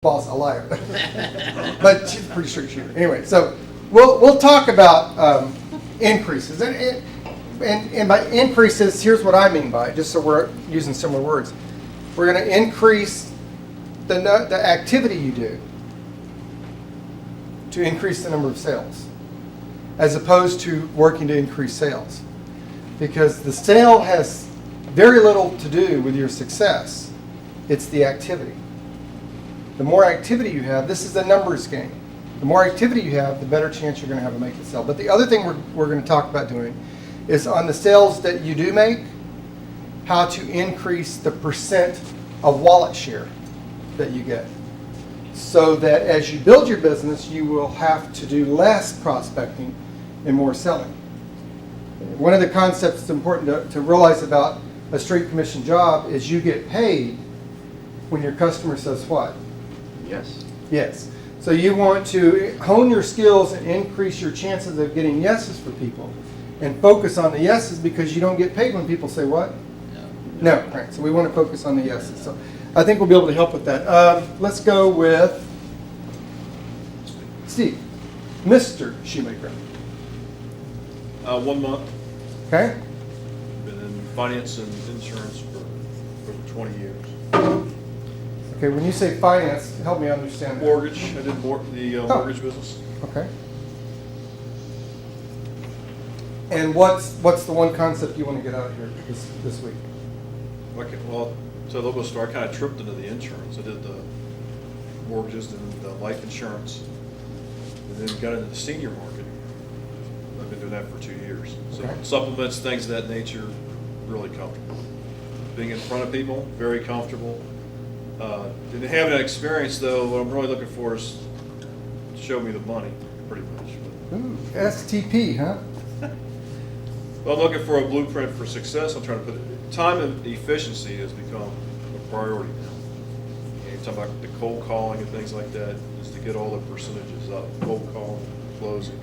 boss a liar, but she's a pretty straight shooter. Anyway, so we'll talk about increases, and by increases, here's what I mean by it, just so we're using similar words. We're going to increase the activity you do to increase the number of sales, as opposed to working to increase sales, because the sale has very little to do with your success. It's the activity. The more activity you have, this is a numbers game. The more activity you have, the better chance you're going to have to make it sell. But the other thing we're going to talk about doing is on the sales that you do make, how to increase the percent of wallet share that you get. So that as you build your business, you will have to do less prospecting and more selling. One of the concepts that's important to realize about a straight commission job is you get paid when your customer says what? Yes. Yes. So you want to hone your skills and increase your chances of getting yeses for people, and focus on the yeses, because you don't get paid when people say what? No. No. Right. So we want to focus on the yeses. So I think we'll be able to help with that. Let's go with Steve, Mr. Shoemaker. 1 month. Okay. Been in finance and insurance for 20 years. Okay. When you say finance, help me understand that. Mortgage. I did the mortgage business. Okay. And what's the one concept you want to get out of here this week? Okay, well, so a little bit of story. I kind of tripped into the insurance. I did the mortgages and the life insurance, and then got into the senior market. I've been doing that for 2 years. So Okay. supplements, things of that nature, really comfortable. Being in front of people, very comfortable. Didn't have that experience though. What I'm really looking for is show me the money, pretty much. Ooh, STP, huh? Well, I'm looking for a blueprint for success. I'm trying to put it. Time and efficiency has become a priority now. And you're talking about the cold calling and things like that, is to get all the percentages up. Cold calling, closing.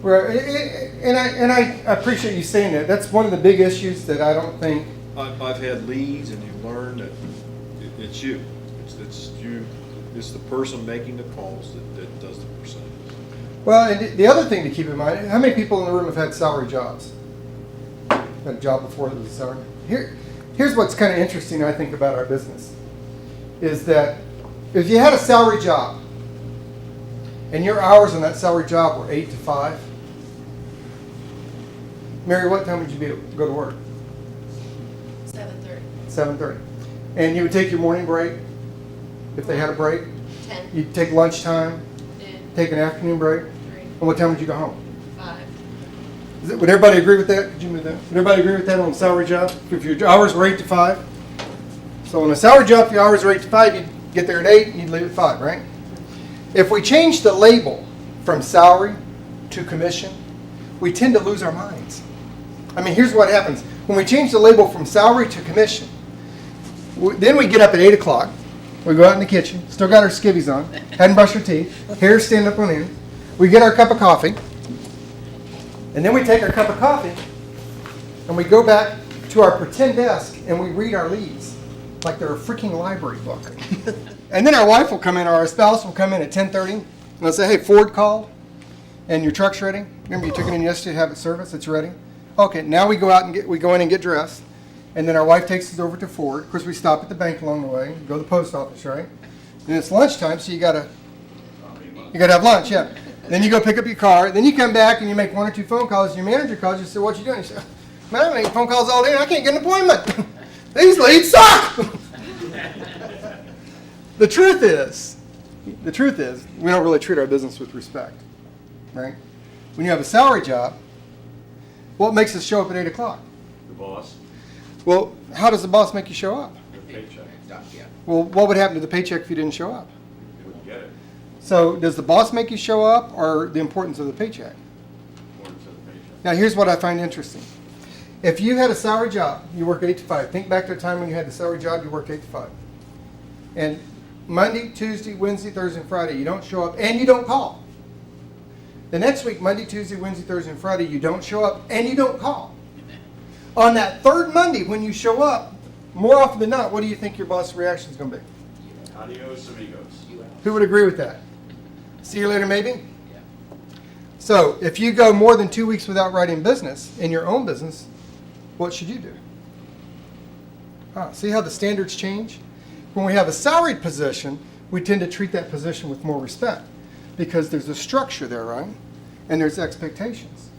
Well, and I appreciate you saying that. That's one of the big issues that I don't think. I've had leads, and you learn that it's you. It's you. It's the person making the calls that does the percentages. Well, and the other thing to keep in mind, how many people in the room have had salary jobs? Had a job before that was a salary? Here's what's kind of interesting, I think, about our business, is that if you had a salary job and your hours on that salary job were 8 to 5, Mary, what time would you go to work? 7:30. 7:30. And you would take your morning break, if they had a break. 10. You'd take lunchtime, Noon. take an afternoon break. 3. And what time would you go home? 5. Would everybody agree with that? Could you move that? Would everybody agree with that on a salary job? If your hours were 8 to 5? So on a salary job, if your hours were 8 to 5, you'd get there at 8 and you'd leave at 5, right? If we change the label from salary to commission, we tend to lose our minds. I mean, here's what happens. When we change the label from salary to commission, then we get up at 8 o'clock. We go out in the kitchen, still got our skivvies on, hadn't brushed our teeth, hair stand up on end. We get our cup of coffee, and then we take our cup of coffee, and we go back to our pretend desk, and we read our leads like they're a freaking library book. And then our wife will come in, or our spouse will come in at 10:30, and they'll say, "Hey, Ford called, and your truck's ready. Remember you took it in yesterday to have it serviced? It's ready." Okay, now we go out and we go in and get dressed, and then our wife takes us over to Ford. Of course, we stop at the bank along the way, go to the post office, right? And it's lunchtime, so you gotta have lunch, yeah. Then you go pick up your car. Then you come back and you make 1 or 2 phone calls. And your manager calls you and says, "What you doing?" You say, "Man, I make phone calls all day and I can't get an appointment. These leads suck." The truth is, we don't really treat our business with respect, right? When you have a salary job, what makes us show up at 8 o'clock? The boss. Well, how does the boss make you show up? The paycheck. Yeah. Well, what would happen to the paycheck if you didn't show up? You wouldn't get it. So does the boss make you show up, or the importance of the paycheck? According to the paycheck. Now, here's what I find interesting. If you had a salary job, you work 8 to 5. Think back to a time when you had the salary job, you worked 8 to 5. And Monday, Tuesday, Wednesday, Thursday, and Friday, you don't show up and you don't call. The next week, Monday, Tuesday, Wednesday, Thursday, and Friday, you don't show up and you don't call. On that third Monday, when you show up, more often than not, what do you think your boss's reaction is going to be? Adios, amigos. Who would agree with that? See you later, maybe? So if you go more than 2 weeks without writing business in your own business, what should you do? See how the standards change? When we have a salaried position, we tend to treat that position with more respect because there's a structure there, right? And there's expectations.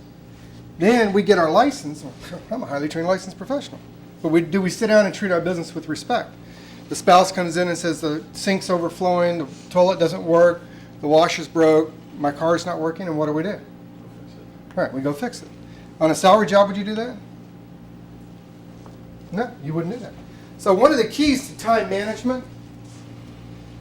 Then we get our license. I'm a highly trained licensed professional. But do we sit down and treat our business with respect? The spouse comes in and says the sink's overflowing, the toilet doesn't work, the washer's broke, my car's not working, and what do we do? Go fix it. All right, we go fix it. On a salary job, would you do that? No, you wouldn't do that. So one of the keys to time management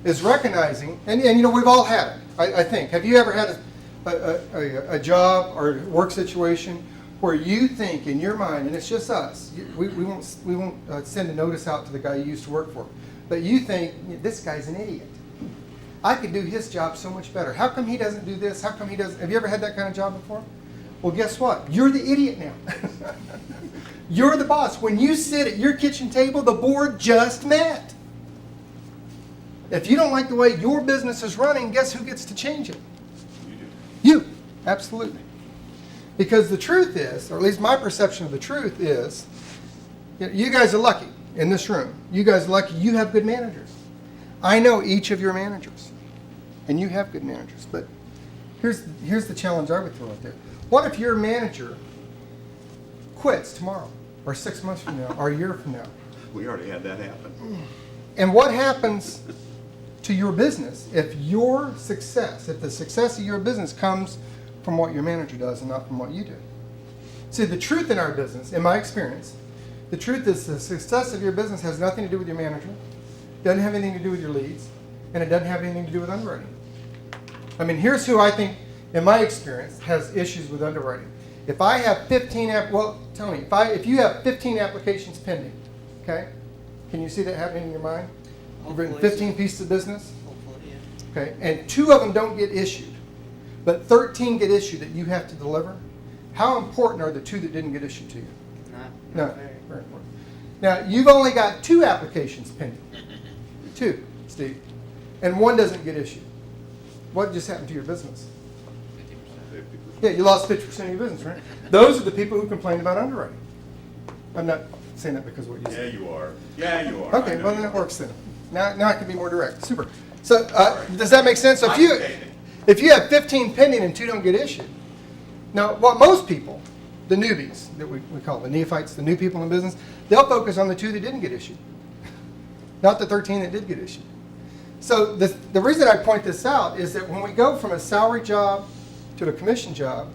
is recognizing, and you know, we've all had it, I think. Have you ever had a job or work situation where you think in your mind, and it's just us, we won't send a notice out to the guy you used to work for, but you think, this guy's an idiot. I could do his job so much better. How come he doesn't do this? How come he doesn't? Have you ever had that kind of job before? Well, guess what? You're the idiot now. You're the boss. When you sit at your kitchen table, the board just met. If you don't like the way your business is running, guess who gets to change it? You do. You. Absolutely. Because the truth is, or at least my perception of the truth is, you guys are lucky in this room. You guys are lucky you have good managers. I know each of your managers, and you have good managers. But here's the challenge I would throw out there. What if your manager quits tomorrow, or 6 months from now, or a year from now? We already had that happen. And what happens to your business if the success of your business comes from what your manager does and not from what you do? See, the truth in our business, in my experience, the truth is the success of your business has nothing to do with your manager, doesn't have anything to do with your leads, and it doesn't have anything to do with underwriting. I mean, here's who I think, in my experience, has issues with underwriting. If I have 15, Tony, if you have 15 applications pending, okay, can you see that happening in your mind? You've written 15 pieces of business, Hopefully, yeah. okay, and 2 of them don't get issued, but 13 get issued that you have to deliver. How important are the 2 that didn't get issued to you? Not No, very. very important. Now, you've only got 2 applications pending. 2, Steve, and 1 doesn't get issued. What just happened to your business? 50%. Yeah, you lost 50% of your business, right? Those are the people who complained about underwriting. I'm not saying that because of what you Yeah, said. you are. Yeah, you are. Okay, I know well, you then it are. works then. Now I can be more direct. Super. So, does that make sense? So I can take it. if you have 15 pending and 2 don't get issued, now what most people, the newbies that we call the neophytes, the new people in business, they'll focus on the 2 that didn't get issued, not the 13 that did get issued. So the reason I point this out is that when we go from a salary job to a commission job,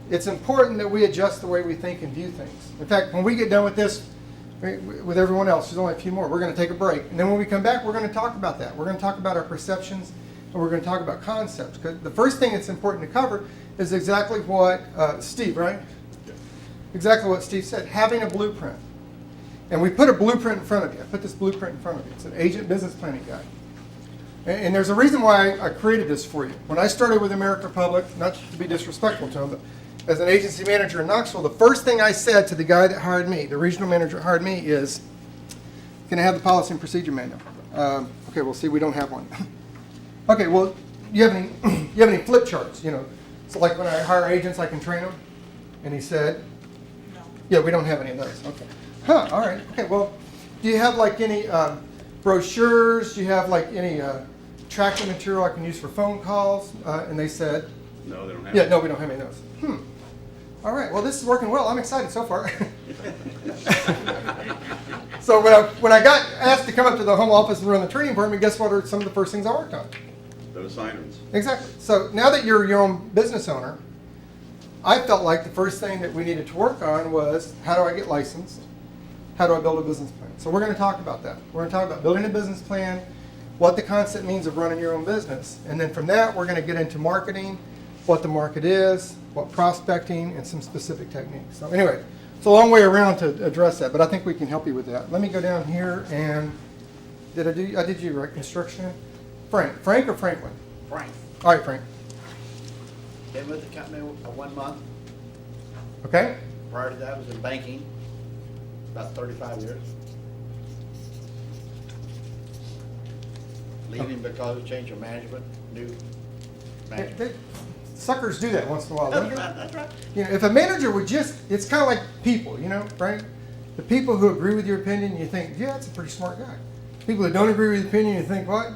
it's important that we adjust the way we think and view things. In fact, when we get done with this, with everyone else, there's only a few more, we're going to take a break. And then when we come back, we're going to talk about that. We're going to talk about our perceptions, and we're going to talk about concepts. Because the first thing that's important to cover is exactly what Steve, right? Exactly what Steve said, having a blueprint. And we put a blueprint in front of you. I put this blueprint in front of you. It's an agent business planning guide. And there's a reason why I created this for you. When I started with American Republic, not to be disrespectful to them, but as an agency manager in Knoxville, the first thing I said to the guy that hired me, the regional manager that hired me, is, can I have the policy and procedure manual? Okay, well, see, we don't have one. Okay, well, you have any flip charts, you know? So like when I hire agents, I can train them? And he said, No. yeah, we don't have any of those. Okay. Huh, all right. Okay, well, do you have like any brochures? Do you have like any tracking material I can use for phone calls? And they said, No, they don't have yeah, it. no, we don't have any of those. All right, well, this is working well. I'm excited so far. So when I got asked to come up to the home office and run the training department, guess what are some of the first things I worked on? Those sirens. Exactly. So now that you're your own business owner, I felt like the first thing that we needed to work on was, how do I get licensed? How do I build a business plan? So we're going to talk about that. We're going to talk about building a business plan, what the concept means of running your own business. And then from that, we're going to get into marketing, what the market is, what prospecting, and some specific techniques. So anyway, it's a long way around to address that, but I think we can help you with that. Let me go down here and, I did you, right? Construction? Frank or Franklin? Frank, All right, Frank. been with the company 1 month. Okay? Prior to that, I was in banking, about 35 years. leaving because of change of management, new management. They- Suckers do that once in a while, don't That's they? right, that's right. You know, if a manager would just, it's kind of like people, you know, right? The people who agree with your opinion, you think, yeah, that's a pretty smart guy. People that don't agree with your opinion, you think, what?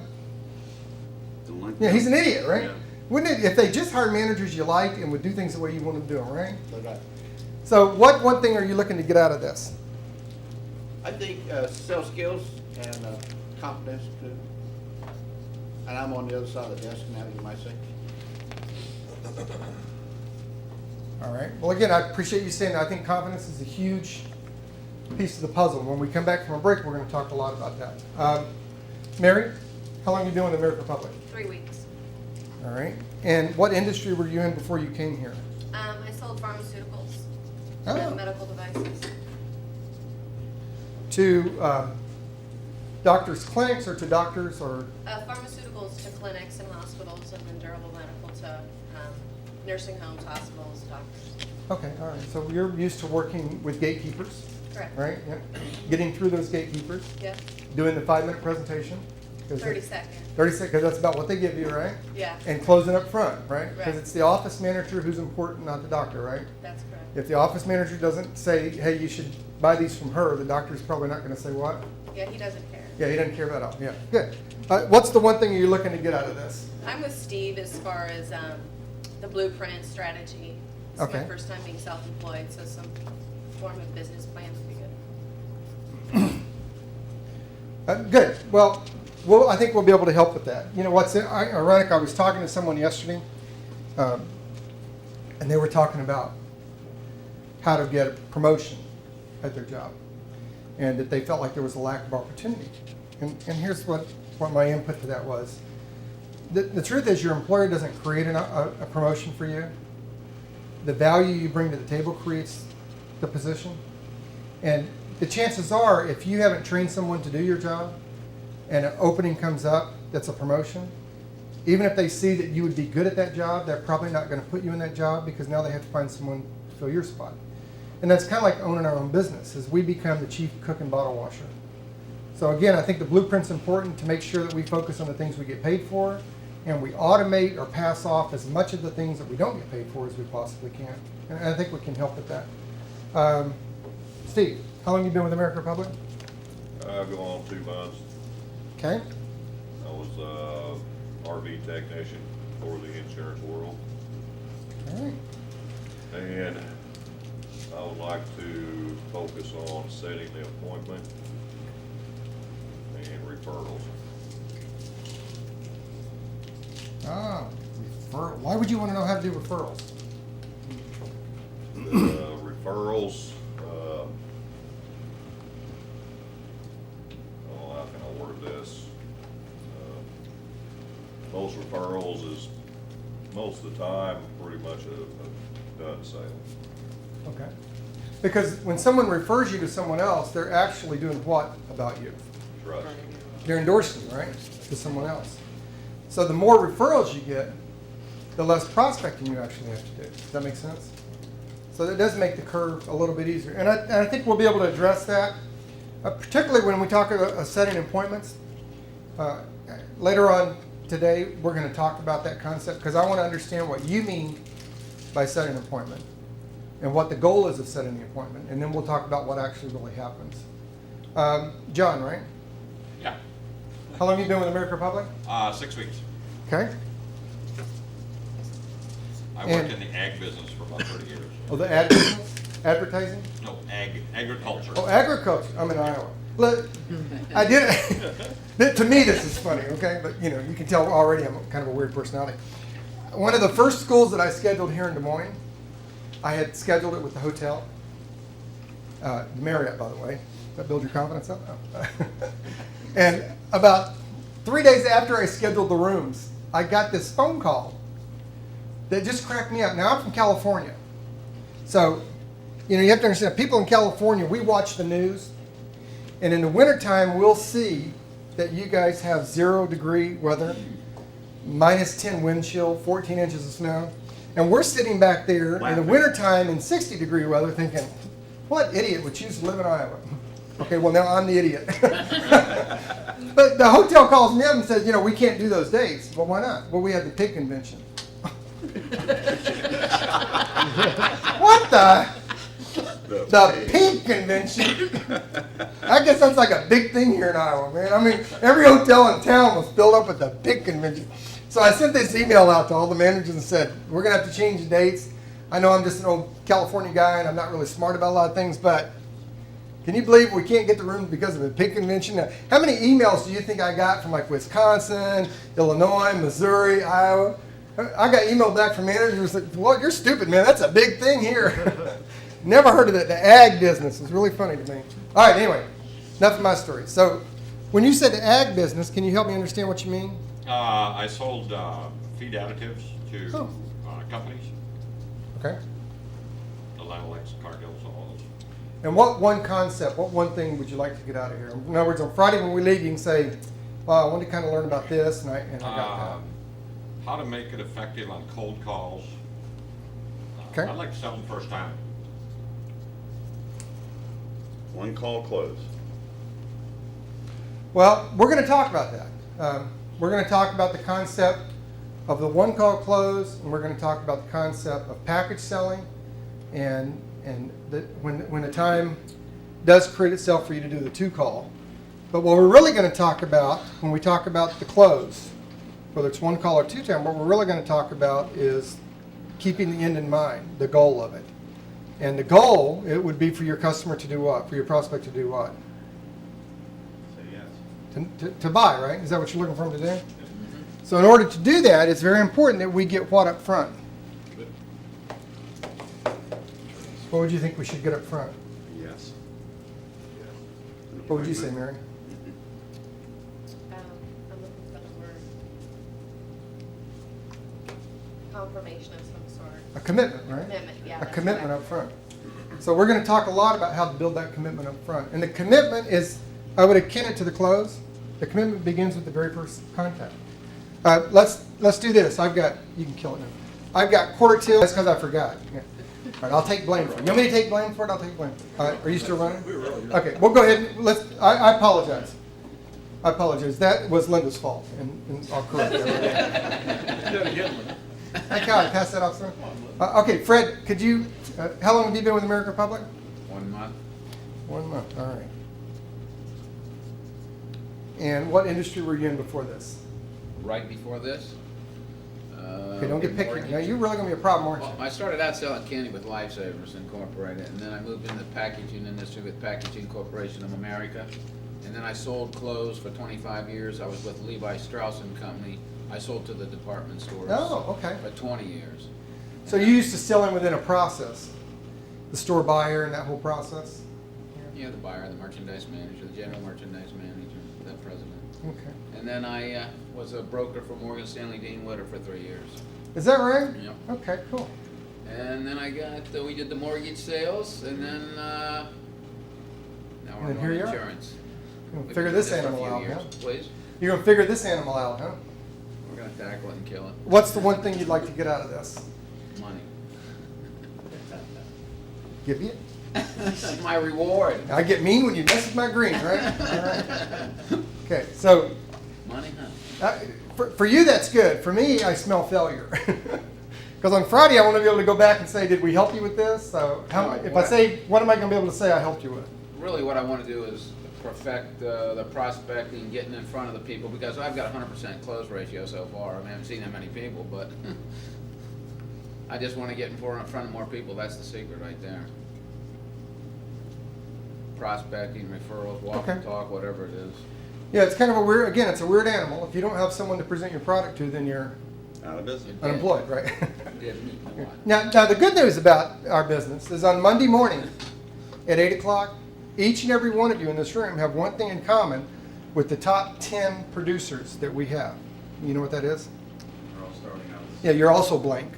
Don't like Yeah, that. he's an idiot, right? Yeah. Wouldn't it, if they just hired managers you liked and would do things the way you want them to do them, right? That's right. So what one thing are you looking to get out of this? I think sales skills and confidence too. And I'm on the other side of the desk now, you might say. All right. Well, again, I appreciate you saying that. I think confidence is a huge piece of the puzzle. When we come back from a break, we're going to talk a lot about that. Mary, how long have you been with the American Republic? 3 weeks. All right. And what industry were you in before you came here? I sold pharmaceuticals, Oh. medical devices. To doctors' clinics or to doctors or? Pharmaceuticals to clinics and hospitals, and then durable medical to nursing homes, hospitals, doctors. Okay, all right. So you're used to working with gatekeepers, Correct. right? Yeah. Getting through those gatekeepers, Yeah. doing the 5-minute presentation. 30 seconds. 30 seconds, because that's about what they give you, right? Yeah. And closing up front, right? Because Right. it's the office manager who's important, not the doctor, right? That's correct. If the office manager doesn't say, hey, you should buy these from her, the doctor's probably not going to say what? Yeah, he doesn't care. Yeah, he doesn't care about all. Yeah, good. What's the one thing you're looking to get out of this? I'm with Steve as far as the blueprint strategy. It's Okay. my first time being self-employed, so some form of business plan would be good. Good. Well, I think we'll be able to help with that. You know what's ironic? I was talking to someone yesterday, and they were talking about how to get a promotion at their job, and that they felt like there was a lack of opportunity. And here's what my input to that was. The truth is your employer doesn't create a promotion for you. The value you bring to the table creates the position. And the chances are, if you haven't trained someone to do your job and an opening comes up that's a promotion, even if they see that you would be good at that job, they're probably not going to put you in that job because now they have to find someone to fill your spot. And that's kind of like owning our own business, as we become the chief cook and bottle washer. So again, I think the blueprint's important to make sure that we focus on the things we get paid for, and we automate or pass off as much of the things that we don't get paid for as we possibly can. And I think we can help with that. Steve, how long have you been with American Republic? I go on 2 months. Okay. I was a RV technician for the insurance world. All right. And I would like to focus on setting the appointment and referrals. Why would you want to know how to do referrals? Referrals, how can I word this? Most referrals is, most of the time, pretty much a done sale. Okay. Because when someone refers you to someone else, they're actually doing what about you? Trust. They're endorsing you, right, to someone else. So the more referrals you get, the less prospecting you actually have to do. Does that make sense? So that does make the curve a little bit easier. And I think we'll be able to address that, particularly when we talk about setting appointments. Later on today, we're going to talk about that concept because I want to understand what you mean by setting an appointment and what the goal is of setting the appointment. And then we'll talk about what actually really happens. John, right? Yeah, How long have you been with American Republic? 6 weeks. Okay. I worked And- in the ag business for about 30 years. Oh, the ad business? Advertising? No, agriculture. Oh, agriculture. I'm in Iowa. Look, I did it. To me, this is funny, okay? But, you know, you can tell already I'm kind of a weird personality. One of the first schools that I scheduled here in Des Moines, I had scheduled it with the hotel. The Marriott, by the way. Does that build your confidence up? No. And about 3 days after I scheduled the rooms, I got this phone call that just cracked me up. Now, I'm from California. So, you know, you have to understand, people in California, we watch the news, and in the wintertime, we'll see that you guys have 0-degree weather, -10 wind chill, 14 inches of snow, and we're sitting back there in the Laughing. wintertime in 60-degree weather thinking, what idiot would choose to live in Iowa? Okay, well, now I'm the idiot. But the hotel calls me up and says, we can't do those dates. Well, why not? Well, we had the pig convention. What the? The pig convention? I guess that's like a big thing here in Iowa, man. I mean, every hotel in town was filled up with the pig convention. So I sent this email out to all the managers and said, we're going to have to change the dates. I know I'm just an old California guy and I'm not really smart about a lot of things, but can you believe we can't get the rooms because of a pig convention? Now, how many emails do you think I got from like Wisconsin, Illinois, Missouri, Iowa? I got emailed back from managers that, well, you're stupid, man. That's a big thing here. Never heard of it. The ag business is really funny to me. All right, anyway, enough of my story. So when you said the ag business, can you help me understand what you mean? I sold feed additives to Oh. companies, Okay. Lennox, Cargill's, all those. And what one concept, what one thing would you like to get out of here? In other words, on Friday when we leave, you can say, well, I want to kind of learn about this, and I got How to make it effective on cold calls. Okay. I'd like to sell them first time. One call close. that. Well, we're going to talk about that. We're going to talk about the concept of the one call close, and we're going to talk about the concept of package selling, and when the time does create itself for you to do the two call. But what we're really going to talk about when we talk about the close, whether it's one call or two time, what we're really going to talk about is keeping the end in mind, the goal of it. And the goal, it would be for your customer to do what? For your prospect to do what? Say yes. To buy, right? Is that what you're looking for them to do? So in order to do that, it's very important that we get what up front? What would you think we should get up front? Yes. What would you say, Mary? I'm looking for the word. Confirmation of some sort. A commitment, right? Commitment, yeah. A that's commitment correct. up front. So we're going to talk a lot about how to build that commitment up front. And the commitment is, I would akin it to the close. The commitment begins with the very first contact. Let's do this. You can kill it now. I've got quarter till. That's because I forgot. Yeah. All right, I'll take blame for it. You want me to take blame for it? I'll take blame. All right, are you still running? Okay, we'll go ahead and I apologize. I apologize. That was Linda's fault, and I'll correct that. Hey, Kyle, pass that off, sir. Okay, Fred, could you, how long have you been with American Republic? 1 month. 1 month, all right. And what industry were you in before this? Right before this. Okay, don't get picky. Now, you're really gonna be a problem, aren't Well, you? I started out selling candy with Lifesavers Incorporated, and then I moved into the packaging industry with Packaging Corporation of America. And then I sold clothes for 25 years. I was with Levi Strauss and Company. I sold to the department stores. Oh, okay. For 20 years. So you used to sell in within a process, the store buyer and that whole process? Yeah, the buyer, the merchandise manager, the general merchandise manager, the president. Okay. And then I was a broker for Morgan Stanley Dean Witter for 3 years. Is that right? Yep. Okay, cool. And then we did the mortgage sales, and then now we're And here on you are. insurance. You're gonna We've figure been this doing for a animal few out, years. huh? Please, You're gonna figure this animal out, huh? we're gonna tackle it and kill it. What's the one thing you'd like to get out of this? Money. Give you? My reward. I get mean when you mess with my green, right? All right. Okay, so Money, huh? for you, that's good. For me, I smell failure. Because on Friday, I want to be able to go back and say, did we help you with this? So if I say, what am I going to be able to say I helped you with? Really, what I want to do is perfect the prospecting, getting in front of the people, because I've got a 100% close ratio so far. I mean, I haven't seen that many people, but I just want to get in front of more people. That's the secret right there. Prospecting, referrals, walk and Okay. talk, whatever it is. Yeah, it's kind of a weird, again, it's a weird animal. If you don't have someone to present your product to, then you're Out of business. unemployed, right? Didn't mean a lot. Now, the good news about our business is on Monday morning at 8 o'clock, each and every one of you in this room have one thing in common with the top 10 producers that we have. You know what that is? We're all starting out. Yeah, you're also blank.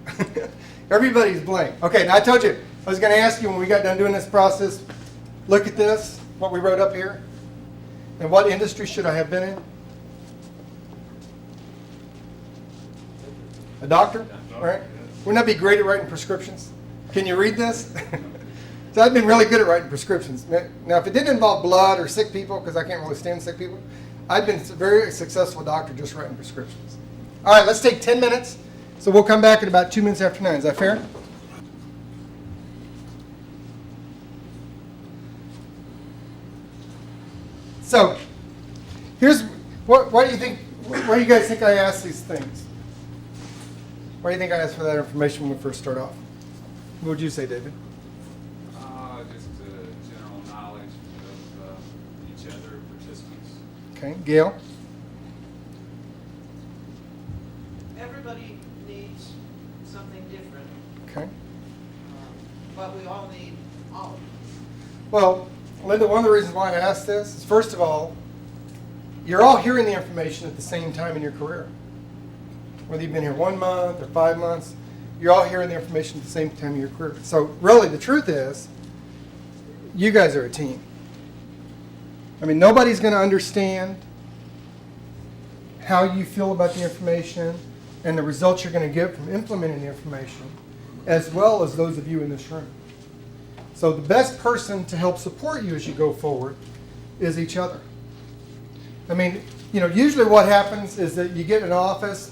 Everybody's blank. Okay, now I told you, I was going to ask you when we got done doing this process, look at this, what we wrote up here. And what industry should I have been in? A doctor, right? Wouldn't that be great at writing prescriptions? Can you read this? So I've been really good at writing prescriptions. Now, if it didn't involve blood or sick people, because I can't really stand sick people, I've been a very successful doctor just writing prescriptions. All right, let's take 10 minutes. So we'll come back at about 2 minutes after 9. Is that fair? So here's why do you think? Why do you guys think I asked these things? Why do you think I asked for that information when we first start off? What would you say, David? Just general knowledge of each other participants. Okay, Gail. Everybody needs something different, Okay. but we all need all of it. Well, Linda, one of the reasons why I asked this is, first of all, you're all hearing the information at the same time in your career. Whether you've been here 1 month or 5 months, you're all hearing the information at the same time in your career. So really, the truth is, you guys are a team. I mean, nobody's going to understand how you feel about the information and the results you're going to get from implementing the information, as well as those of you in this room. So the best person to help support you as you go forward is each other. I mean, usually what happens is that you get in an office,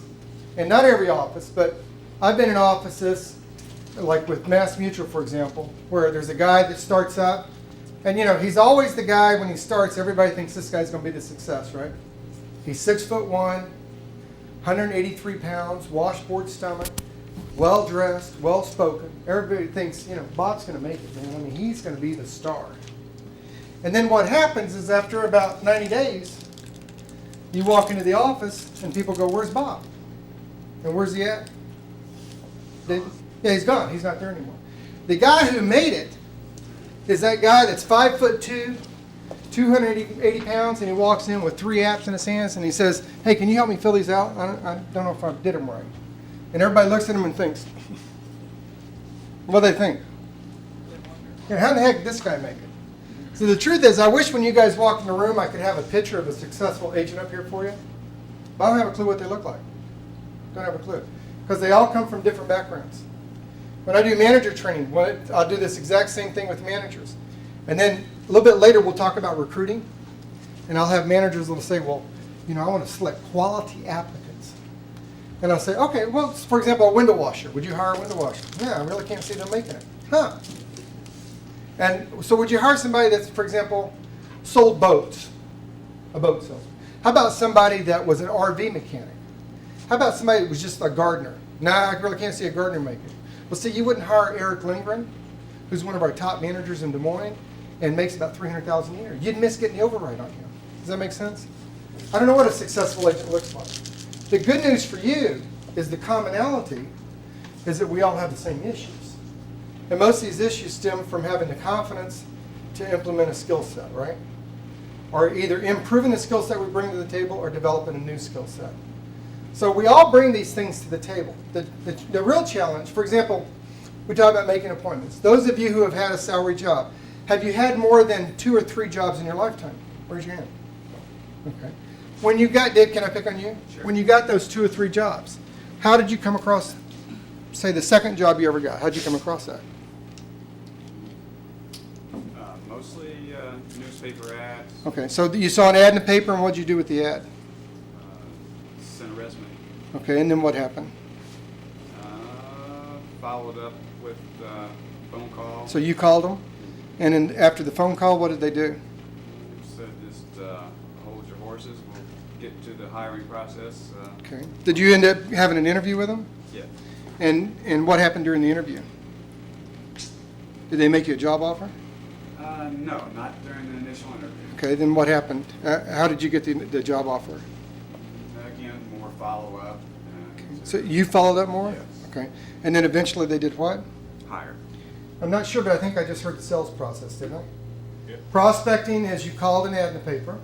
and not every office, but I've been in offices, like with Mass Mutual, for example, where there's a guy that starts up, and he's always the guy when he starts, everybody thinks this guy's going to be the success, right? He's 6'1", 183 pounds, washboard stomach, well-dressed, well-spoken. Everybody thinks, Bob's going to make it, man. I mean, he's going to be the star. And then what happens is after about 90 days, you walk into the office and people go, "Where's Bob? And where's he at?" Yeah, he's gone. He's not there anymore. The guy who made it is that guy that's 5'2", 280 pounds, and he walks in with 3 apps in his hands, and he says, "Hey, can you help me fill these out? I don't know if I did them right." And everybody looks at him and thinks, what do they think? How the heck did this guy make it? So the truth is, I wish when you guys walk in the room, I could have a picture of a successful agent up here for you. But I don't have a clue what they look like. Don't have a clue. Because they all come from different backgrounds. When I do manager training, I'll do this exact same thing with managers. And then a little bit later, we'll talk about recruiting. And I'll have managers that will say, "Well, I want to select quality applicants." And I'll say, "Okay, well, for example, a window washer. Would you hire a window washer?" "Yeah, I really can't see them making it." "Huh. And so would you hire somebody that's, for example, sold boats, a boat salesman? How about somebody that was an RV mechanic? How about somebody that was just a gardener?" "Nah, I really can't see a gardener make it." "Well, see, you wouldn't hire Eric Lindgren, who's one of our top managers in Des Moines and makes about $300,000 a year. You'd miss getting the override on him." Does that make sense? I don't know what a successful agent looks like. The good news for you is the commonality is that we all have the same issues. And most of these issues stem from having the confidence to implement a skill set, right? Or either improving the skill set we bring to the table or developing a new skill set. So we all bring these things to the table. The real challenge, for example, we talk about making appointments. Those of you who have had a salary job, have you had more than 2 or 3 jobs in your lifetime? Raise your hand. Okay. When you got, Dave, can I pick on you? Sure. When you got those 2 or 3 jobs, how did you come across, say, the second job you ever got? How did you come across that? Mostly newspaper ads, Okay, so you saw an ad in the paper, and what did you do with the ad? sent a resume, Okay, and then what happened? followed up with phone call. So you called them, and then after the phone call, what did they do? Said just hold your horses. We'll get to the hiring process. Okay. Did you end up having an interview with them? Yeah. And what happened during the interview? Did they make you a job offer? No, not during the initial interview. Okay, then what happened? How did you get the job offer? Again, more follow up. So you followed up more? Yes. Okay. And then eventually they did what? Hire. I'm not sure, but I think I just heard the sales process, didn't I? Yeah. Prospecting is you called an ad in the paper.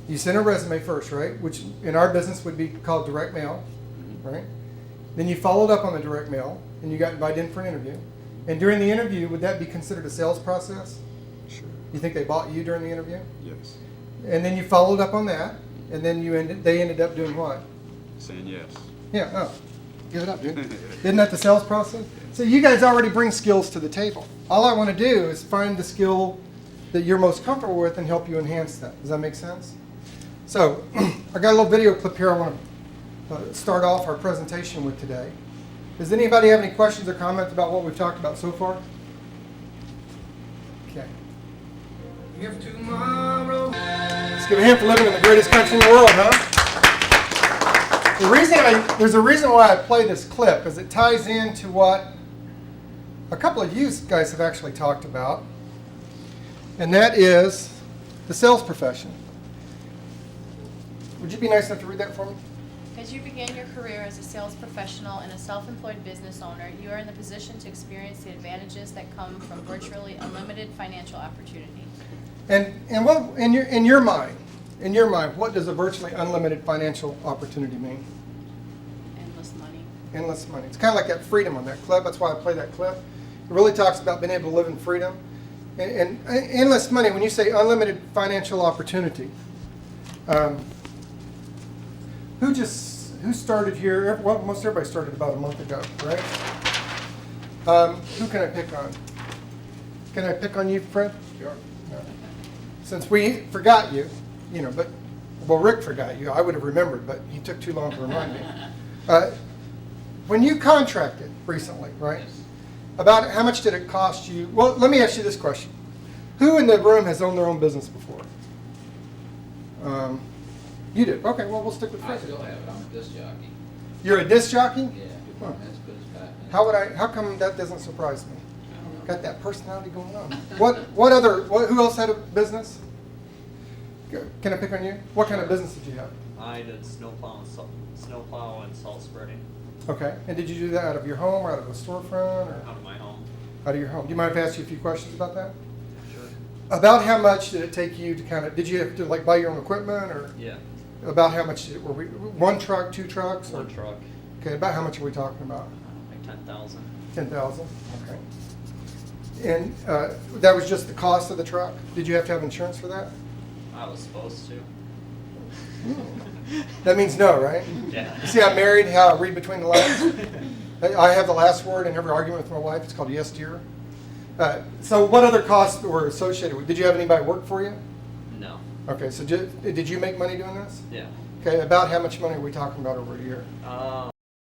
You sent a resume first, right? Which in our business would be called direct mail, right? Then you followed up on the direct mail, and you got invited in for an interview. And during the interview, would that be considered a sales process? Sure. You think they bought you during the interview? Yes. And then you followed up on that, and then they ended up doing what? Saying yes. Yeah, oh, give it up, dude. Isn't that the sales process? So you guys already bring skills to the table. All I want to do is find the skill that you're most comfortable with and help you enhance that. Does that make sense? So I got a little video clip here I want to start off our presentation with today. Does anybody have any questions or comments about what we've talked about so far? Okay. If tomorrow. Let's give a hand for living in the greatest country in the world, huh? There's a reason why I play this clip, because it ties into what a couple of you guys have actually talked about, and that is the sales profession. Would you be nice enough to read that for me? As you begin your career as a sales professional and a self-employed business owner, you are in the position to experience the advantages that come from virtually unlimited financial opportunity. And what in your mind, what does a virtually unlimited financial opportunity mean? Endless money. Endless money. It's kind of like that freedom on that clip. That's why I play that clip. It really talks about being able to live in freedom. And endless money, when you say unlimited financial opportunity, who started here? Well, most everybody started about a month ago, right? Who can I pick on? Can I pick on you, Fred? Sure. No. Since we forgot you, well, Rick forgot you. I would have remembered, but he took too long to remind me. When you contracted recently, right? Yes. About how much did it cost you? Well, let me ask you this question. Who in the room has owned their own business before? You did. Okay, well, we'll stick with I Fred. still have it, I'm a disc jockey. You're a disc jockey? Yeah, Huh. as good as that. How come that doesn't surprise me? I don't know. Got that personality going on. Who else had a business? Can I pick on you? What kind of business did you have? I did snowplow and salt spreading Okay, and did you do that out of your home or out of a storefront or out of my home. out of your home? Do you mind if I ask you a few questions about that? Sure. About how much did it take you to did you have to like buy your own equipment or Yeah. about how much were we, one truck, two trucks? or- One truck, Okay, about how much are we talking about? like 10,000. 10,000, okay. And that was just the cost of the truck? Did you have to have insurance for that? I was supposed to. That means no, right? Yeah. You see, I'm married, how I read between the lines? I have the last word in every argument with my wife. It's called yes, dear. So what other costs were associated with? Did you have anybody work for you? No. Okay, so did you make money doing this? Yeah. Okay, about how much money are we talking about over a year?